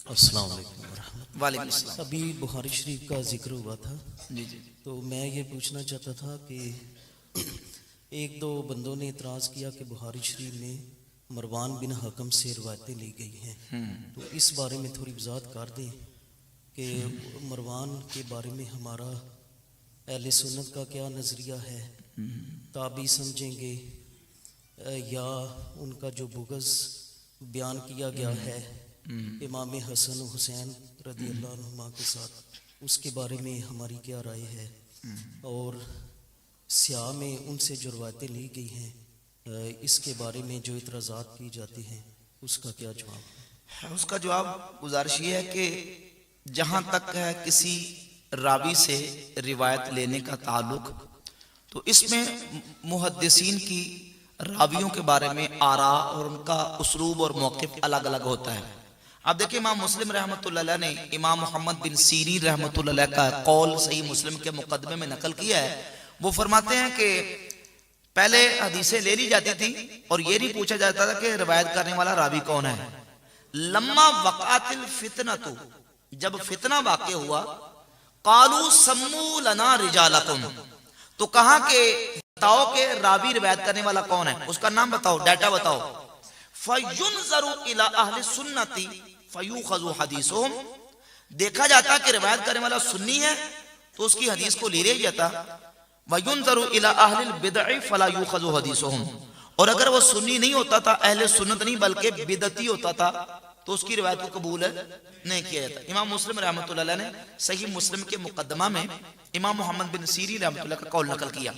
अस्सलाम वालेकुम वरहमतुल्लाह। वालेकुम अस्सलाम। अभी बुखारी शरीफ का जिक्र हुआ था, जी जी। तो मैं ये पूछना चाहता था कि एक दो बंदों ने इतराज़ किया कि बुखारी शरीफ में मरवान बिन हकम से रवायतें ली गई हैं, तो इस बारे में थोड़ी वजाहत कर दें कि मरवान के बारे में हमारा अहले सुन्नत का क्या नज़रिया है, ताबी समझेंगे या उनका जो बुग़्ज़ बयान किया गया है इमाम हसन हुसैन रदी अल्लाह अन्हुमा के साथ, उसके बारे में हमारी क्या राय है, और स्याह में उनसे जो रवायतें ली गई हैं इसके बारे में जो इतराज़ात की जाती हैं उसका क्या जवाब है? उसका जवाब गुजारिश ये है कि जहाँ तक है किसी रावी से रिवायत लेने का ताल्लुक, तो इसमें मुहद्दिसीन की रावियों के बारे में आरा और उनका उसलूब और मौक़िफ़ अलग अलग होता है। आप देखिए, इमाम मुस्लिम रहमतुल्लाह अलैह ने इमाम मोहम्मद बिन सीरीन रहमतुल्लाह अलैह का कौल सही मुस्लिम के मुकदमे में नकल किया है। वो फरमाते हैं कि पहले हदीसें ले ली जाती थी और ये नहीं पूछा जाता था कि रिवायत करने वाला रावी कौन है। लम्मा वक़ातिल फितनतु, जब फितना वाक़या हुआ, कालू सम्मू लना रिजालकुम, तो कहा कि बताओ कि रावी रिवायत करने वाला कौन है, उसका नाम बताओ, डाटा बताओ। फयुनज़रु इला अहले सुन्नती फयुखज़ु हदीसुहुम, देखा जाता कि रिवायत करने वाला सुन्नी है तो उसकी हदीस को ले लिया जाता। वयुनज़रु इला अहलिल बिदअ फला युखज़ु हदीसुहुम, और अगर वो सुन्नी नहीं होता था, अहले सुन्नत नहीं बल्कि बिदअती होता था, तो उसकी रिवायत को कबूल नहीं किया जाता। इमाम मुस्लिम रहमतुल्लाह अलैह ने सही मुस्लिम के मुकदमा में इमाम मोहम्मद बिन सीरीन रहमतुल्लाह का कौल नकल किया।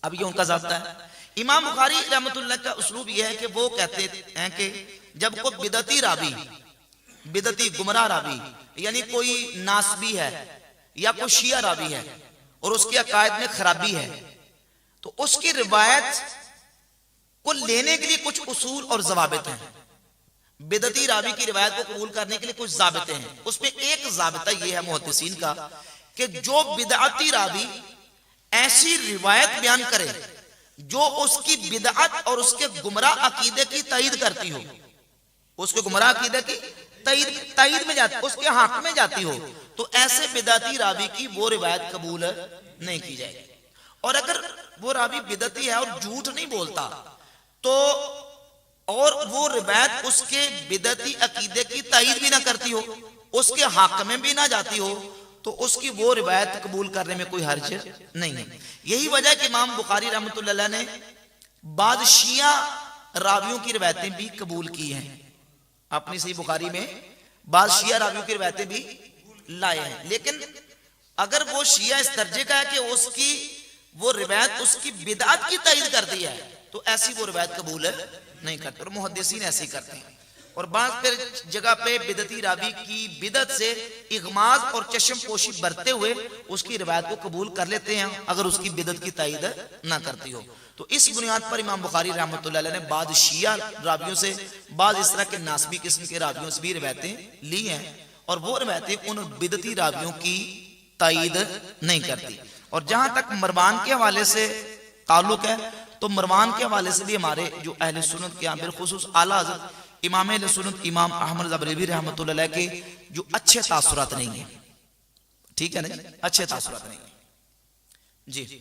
अब ये उनका ज़ाब्ता है। इमाम बुखारी रहमतुल्लाह का उसलूब यह है कि वो कहते हैं कि जब कोई बिदती रावी, बिदती गुमराह रावी, यानी कोई नासबी है या कोई शिया रावी है और उसके अकायद में खराबी है, तो उसकी रिवायत को लेने के लिए कुछ उसूल और ज़वाबित हैं। बिदती रावी की रिवायत को कबूल करने के लिए कुछ ज़ाबिते हैं। उसमें एक ज़ाबिता यह है मुहद्दिसीन का कि जो बिदअती रावी ऐसी रिवायत बयान करे जो उसकी बिदअत और उसके गुमराह अकीदे की तईद करती हो, उसके गुमराह अकीदे की तईद में जाती, उसके हक में जाती हो, तो ऐसे बिदअती रावी की वो रिवायत कबूल नहीं की जाएगी। और अगर वो रावी बिदअती है और झूठ नहीं बोलता, तो और वो रिवायत उसके बिदअती अकीदे की तईद भी ना करती हो, उसके हक में भी ना जाती हो, तो उसकी वो रिवायत कबूल करने में कोई हर्ज नहीं है। यही वजह है कि इमाम बुखारी रहमतुल्लाह अलैह ने बाद शिया रावियों की रिवायतें भी कबूल की हैं। अपनी सही बुखारी में बाद शिया रावियों की रिवायतें भी लाए हैं, लेकिन अगर वो शिया इस दर्जे का है कि उसकी वो रिवायत उसकी बिदअत की तईद करती है, तो ऐसी वो रिवायत कबूल नहीं करते, और मुहद्दिसीन ऐसे ही करते हैं। और बात फिर जगह पे बिदती रावी की बिदत से इगमाज और चश्म पोशी बरतते हुए उसकी रिवायत को कबूल कर लेते हैं अगर उसकी बिदत की तायद ना करती हो। तो इस बुनियाद पर इमाम बुखारी रहमतुल्लाह अलैह ने बाद शिया रावियों से, बाद इस तरह के नासबी किस्म के रावियों से भी रिवायतें ली हैं, और वो रिवायतें उन बिदती रावियों की तायद नहीं करती। और जहां तक मरवान के हवाले से ताल्लुक है, तो मरवान के हवाले से भी हमारे जो अहले सुन्नत के बिलखुसूस आला हज़रत इमाम अहले सुन्नत इमाम अहमद रज़ा बरेलवी रहमतुल्लाह अलैह के जो अच्छे तासुरात नहीं है, ठीक है ना, अच्छे तासुरात नहीं है जी।